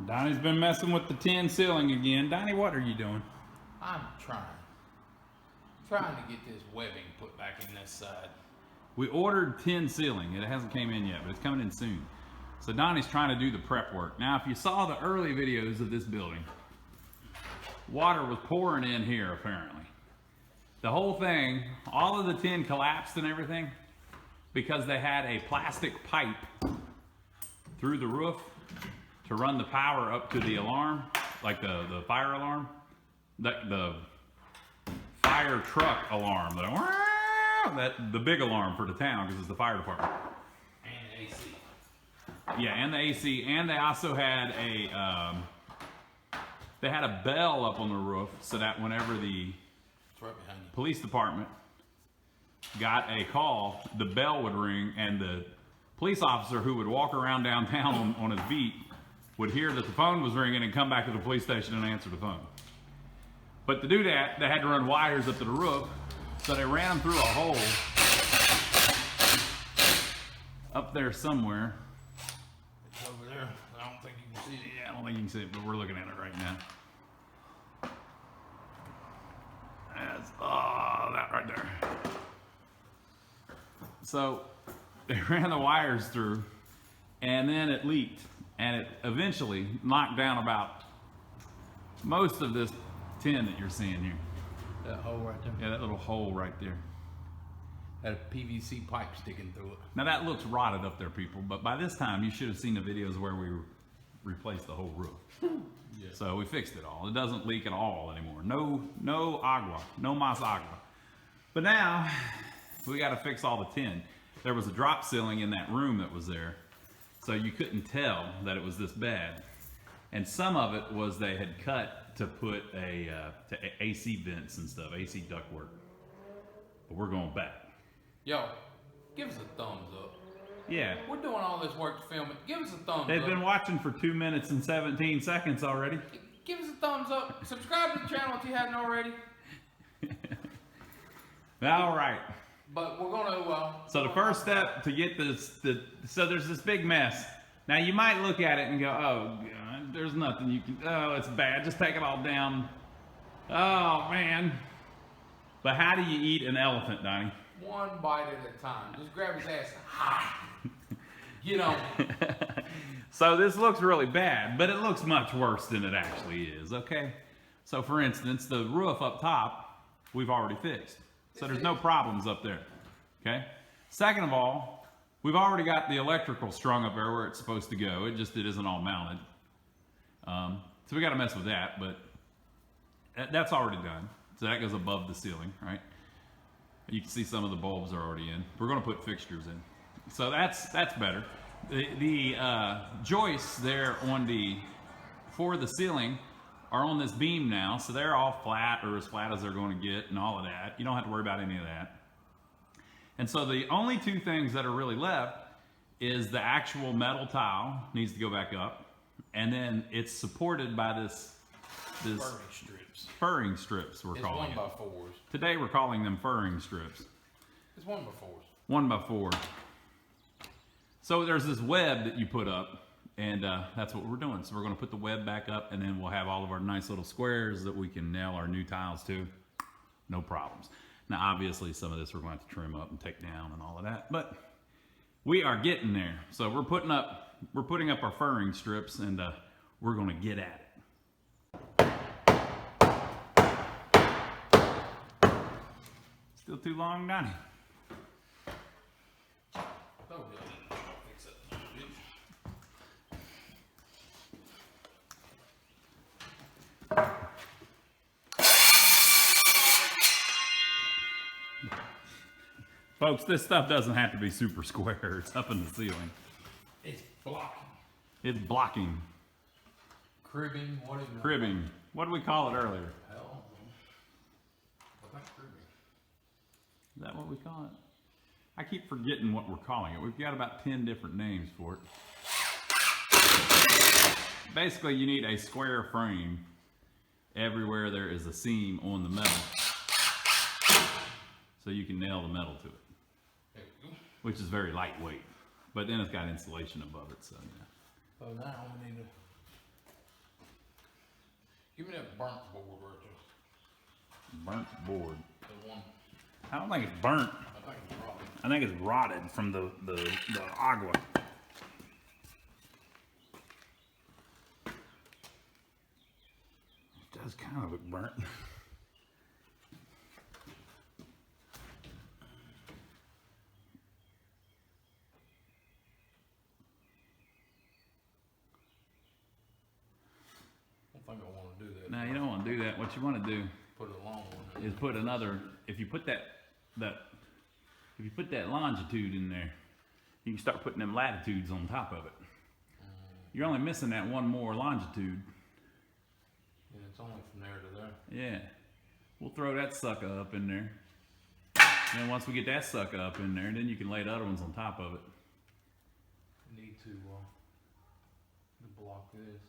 Donnie's been messing with the tin ceiling again. Donnie, what are you doing? I'm trying to get this webbing put back in this side. We ordered tin ceiling. It hasn't came in yet, but it's coming in soon. So Donnie's trying to do the prep work. Now, if you saw the early videos of this building, water was pouring in here apparently. The whole thing, all of the tin collapsed and everything because they had a plastic pipe through the roof to run the power up to the alarm, like the fire alarm, the fire truck alarm, the big alarm for the town because it's the fire department. And AC. Yeah, and the AC, and they also had a bell up on the roof so that whenever the police department got a call, the bell would ring, and the police officer who would walk around downtown on his beat would hear that the phone was ringing and come back to the police station and answer the phone. But to do that, they had to run wires up to the roof, so they ran them through a hole up there somewhere. It's over there. I don't think you can see it. Yeah, I don't think you can see it, but we're looking at it right now. That's, that right there. So they ran the wires through, and then it leaked, and it eventually knocked down about most of this tin that you're seeing here. That hole right there. Yeah, that little hole right there. Had a PVC pipe sticking through it. Now that looks rotted up there, people, but by this time you should have seen the videos where we replaced the whole roof. Yeah. So we fixed it all. It doesn't leak at all anymore. No agua, no mas agua. But now we got to fix all the tin. There was a drop ceiling in that room that was there, so you couldn't tell that it was this bad. And some of it was they had cut to put to AC vents and stuff, AC ductwork. But we're going back. Yo, give us a thumbs up. Yeah. We're doing all this work to film it. Give us a thumbs up. They've been watching for 2 minutes and 17 seconds already. Give us a thumbs up. Subscribe to the channel if you hadn't already. All right. But we're gonna. So the first step to get this, so there's this big mess. Now you might look at it and go, oh, God, there's nothing you can. Oh, it's bad. Just take it all down. Oh man. But how do you eat an elephant, Donnie? One bite at a time. Just grab his ass and ha! You know. So this looks really bad, but it looks much worse than it actually is, okay? So for instance, the roof up top, we've already fixed. So there's no problems up there, okay? Second of all, we've already got the electrical strung up there where it's supposed to go. It isn't all mounted. So we got to mess with that, but that's already done. So that goes above the ceiling, right? You can see some of the bulbs are already in. We're going to put fixtures in. So that's better. The joists there for the ceiling are on this beam now, so they're all flat, or as flat as they're going to get, and all of that. You don't have to worry about any of that. And so the only two things that are really left is the actual metal tile needs to go back up, and then it's supported by this furring strips we're calling it. 1x4s. Today we're calling them furring strips. It's 1x4s. 1x4. So there's this web that you put up, and that's what we're doing. So we're going to put the web back up, and then we'll have all of our nice little squares that we can nail our new tiles to. No problems. Now obviously some of this we're going to have to trim up and take down and all of that, but we are getting there. So we're putting up our furring strips, and we're going to get at it. Still too long, Donnie? Oh, good. Fix it. Folks, this stuff doesn't have to be super square. It's up in the ceiling. It's blocking. It's blocking. Cribbing. What is it? Cribbing. What did we call it earlier? Hell. I think cribbing. Is that what we call it? I keep forgetting what we're calling it. We've got about 10 different names for it. Basically, you need a square frame everywhere there is a seam on the metal, so you can nail the metal to it. There we go. Which is very lightweight, but then it's got insulation above it, so yeah. So now we need Give me that burnt board right there. Burnt board. The one. I don't think it's burnt. I think it's rotten. I think it's rotted from the agua. It does kind of look burnt. I don't think I want to do that. No, you don't want to do that. What you want to do Put a long one in. is put another. If you put that longitude in there, you can start putting them latitudes on top of it. You're only missing that one more longitude. Yeah, it's only from there to there. Yeah, we'll throw that sucker up in there. And then once we get that sucker up in there, then you can lay the other ones on top of it. Need to block this.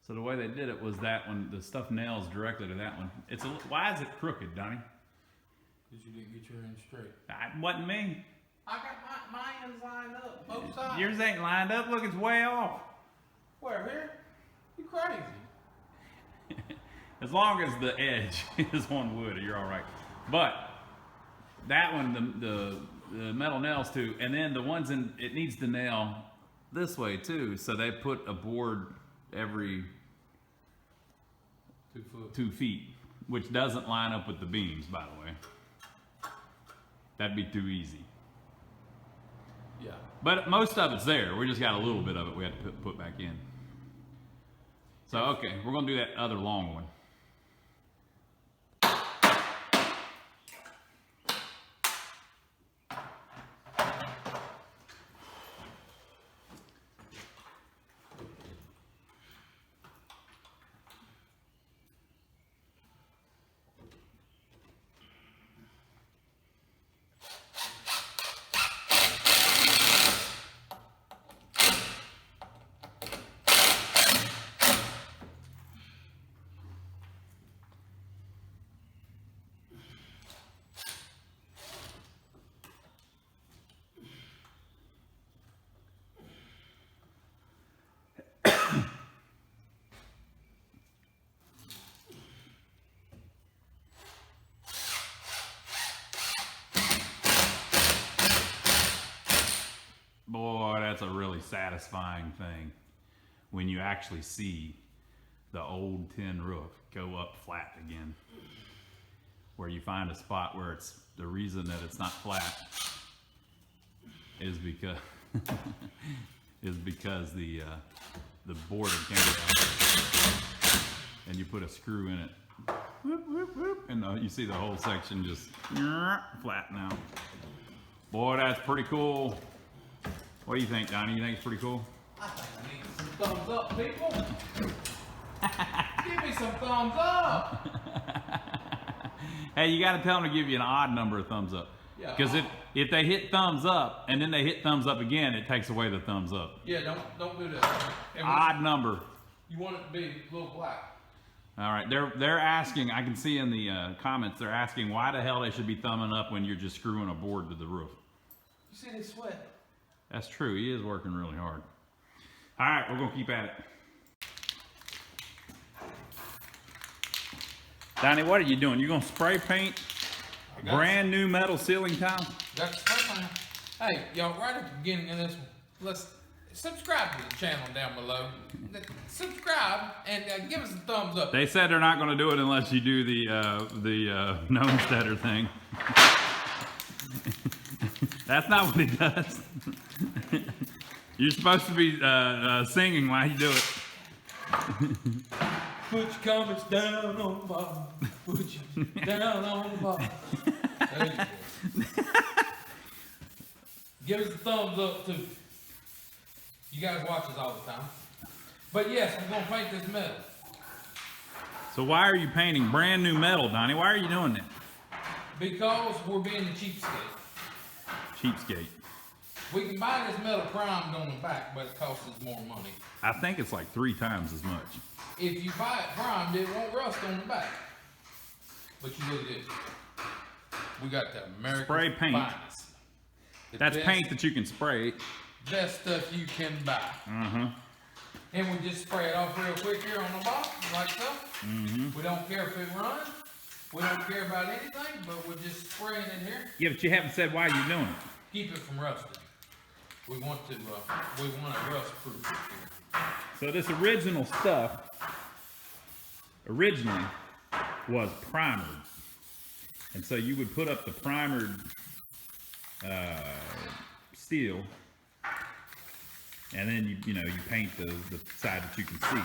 So the way they did it was that one, the stuff nails directly to that one. Why is it crooked, Donnie? Because you didn't get your end straight. It wasn't me. I got my ends lined up, both sides. Yours ain't lined up. Look, it's way off. Where, here? You crazy. As long as the edge is on wood, you're all right. But that one, the metal nails too, and then the ones it needs to nail this way too. So they put a board every 2 foot. 2 feet, which doesn't line up with the beams, by the way. That'd be too easy. Yeah. But most of it's there. We just got a little bit of it we have to put back in. So, okay, we're going to do that other long one. Boy, that's a really satisfying thing when you actually see the old tin roof go up flat again. Where you find a spot where it's the reason that it's not flat is because the board came down and you put a screw in it. Whoop, whoop, whoop, and you see the whole section just flat now. Boy, that's pretty cool. What do you think, Donnie? You think it's pretty cool? I think I need some thumbs up, people. Give me some thumbs up. Hey, you got to tell them to give you an odd number of thumbs up. Yeah. Because if they hit thumbs up and then they hit thumbs up again, it takes away the thumbs up. Yeah, don't do that. Odd number. You want it to be a little black. All right, they're asking. I can see in the comments they're asking why the hell they should be thumbing up when you're just screwing a board to the roof. You see this sweat? That's true. He is working really hard. All right, we're gonna keep at it. Donnie, what are you doing? You gonna spray paint brand new metal ceiling tile? That's the first time. Hey, y'all, right at the beginning of this one, let's subscribe to the channel down below. Subscribe and give us a thumbs up. They said they're not gonna do it unless you do the Gnomesteader thing. That's not what he does. You're supposed to be singing while you do it. Put your comments down on the bottom. Put you down on the bottom. There you go. Give us a thumbs up too. You guys watch us all the time. But yes, I'm gonna paint this metal. So why are you painting brand new metal, Donnie? Why are you doing that? Because we're being the cheapskate. Cheapskate. We can buy this metal primed on the back, but it costs us more money. I think it's like 3 times as much. If you buy it primed, it won't rust on the back. But you look at this. We got the American Spray paint. finest. The That's best, paint that you can spray. best stuff you can buy. And we just spray it off real quick here on the bottom, like so. We don't care if it runs. We don't care about anything, but we're just spraying it here. Yeah, but you haven't said why you're doing it. Keep it from rusting. We want to, we want to rust proof it. So this original stuff originally was primered. And so you would put up the primered steel, and then you paint the side that you can see.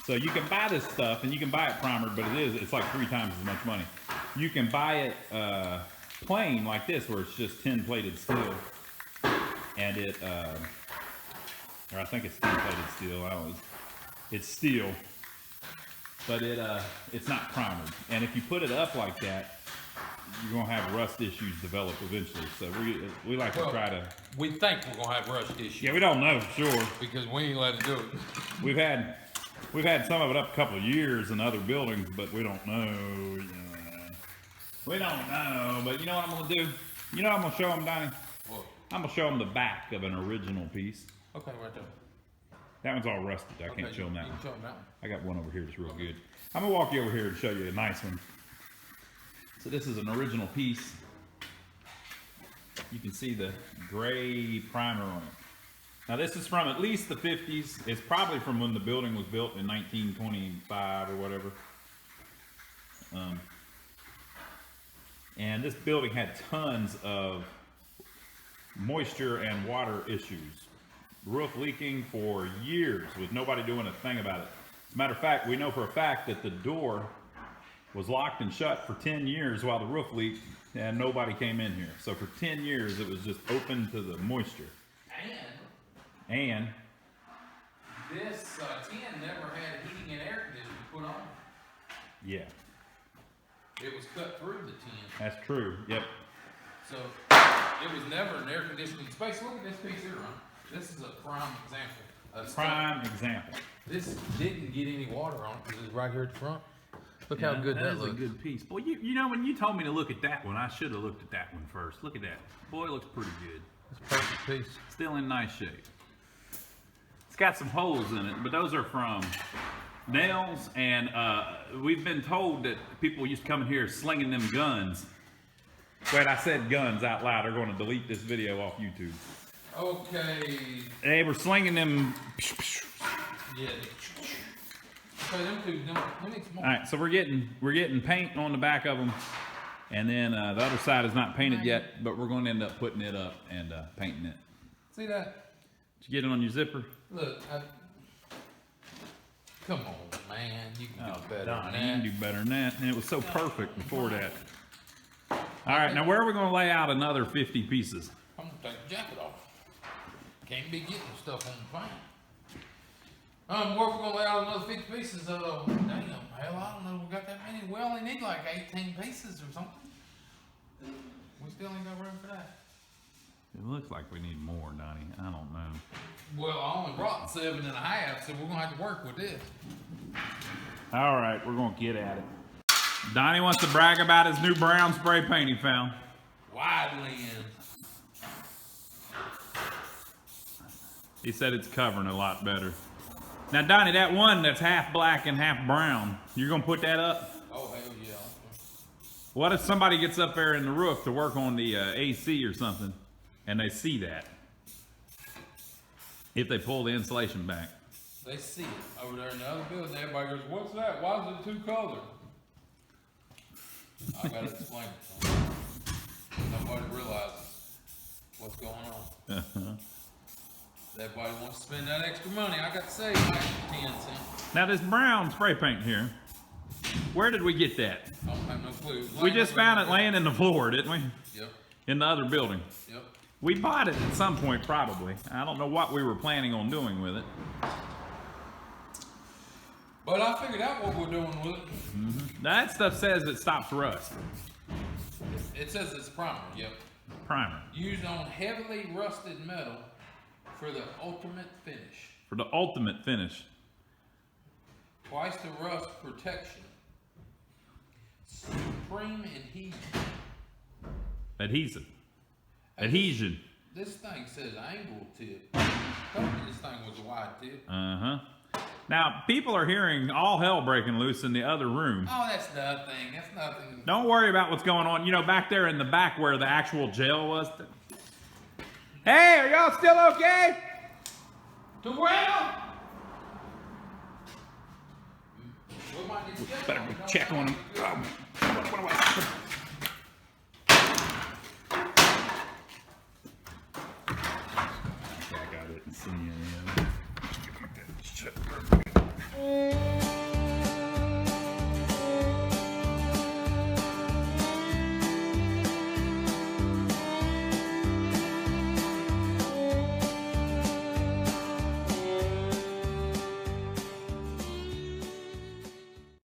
So you can buy this stuff, and you can buy it primered, but it's like 3 times as much money. You can buy it plain like this, where it's just tin plated steel, and it or I think it's tin plated steel. It's steel, but it's not primered. And if you put it up like that, you're gonna have rust issues develop eventually. So we like to try to. We think we're gonna have rust issues. Yeah, we don't know for sure because we ain't let it do it. We've had some of it up a couple of years in other buildings, but we don't know. We don't know. But you know what I'm gonna do? You know what I'm gonna show them, Donnie? What? I'm gonna show them the back of an original piece. Okay, right there. That one's all rusted. I can't show them that one. Show them that one. I got one over here that's real good. I'm gonna walk you over here to show you a nice one. So this is an original piece. You can see the gray primer on it. Now this is from at least the 50s. It's probably from when the building was built in 1925 or whatever. And this building had tons of moisture and water issues. Roof leaking for years with nobody doing a thing about it. As a matter of fact, we know for a fact that the door was locked and shut for 10 years while the roof leaked and nobody came in here. So for 10 years it was just open to the moisture. And this tin never had heating and air conditioning put on. Yeah. It was cut through the tin. That's true. Yep. So it was never an air conditioning space. Look at this piece here, Ron. This is a prime example. Prime example. This didn't get any water on it because it's right here at the front. Look how good that looks. That's a good piece. Boy, you know, when you told me to look at that one, I should have looked at that one first. Look at that. Boy, it looks pretty good. It's a perfect piece. Still in nice shape. It's got some holes in it, but those are from nails, and we've been told that people used to come in here slinging them guns. Wait, I said guns out loud. They're going to delete this video off YouTube. Okay. They were slinging them. Yeah. Okay, them two. Let me All right, so we're getting paint on the back of them, and then the other side is not painted yet, but we're going to end up putting it up and painting it. See that? Did you get it on your zipper? Look, come on, man. You can do better than that. You can do better than that. And it was so perfect before that. All right, now where are we going to lay out another 50 pieces? I'm going to take the jacket off. Can't be getting stuff on the paint. Where we going to lay out another 50 pieces? Damn, hell, I don't know. We got that many. We only need like 18 pieces or something. We still ain't got room for that. It looks like we need more, Donnie. I don't know. Well, I only brought 7.5, so we're going to have to work with this. All right, we're going to get at it. Donnie wants to brag about his new brown spray paint he found. Wide lens. He said it's covering a lot better. Now, Donnie, that one that's half black and half brown, you're going to put that up? Oh, hell yeah. What if somebody gets up there in the roof to work on the AC or something, and they see that? If they pull the insulation back. They see it over there in the other building. Everybody goes, what's that? Why is it 2 colors? I gotta explain it to them. Nobody realizes what's going on. Everybody wants to spend that extra money. I got to save like 10 cents. Now this brown spray paint here, where did we get that? I don't have no clue. We just found it laying in the floor, didn't we? Yep. In the other building. Yep. We bought it at some point, probably. I don't know what we were planning on doing with it. But I figured out what we're doing with it. Mm-hmm. Now that stuff says it stops rust. It says it's primer, yep. Primer. Used on heavily rusted metal for the ultimate finish. For the ultimate finish. Twice the rust protection. Supreme adhesion. Adhesive. Adhesion. This thing says angle tip. I told you this thing was with the wide tip. Uh-huh. Now, people are hearing all hell breaking loose in the other room. Oh, that's nothing. That's nothing. Don't worry about what's going on. You know, back there in the back where the actual jail was. Hey, are y'all still okay? To well. We might need to Better go check on him. Oh, what do I-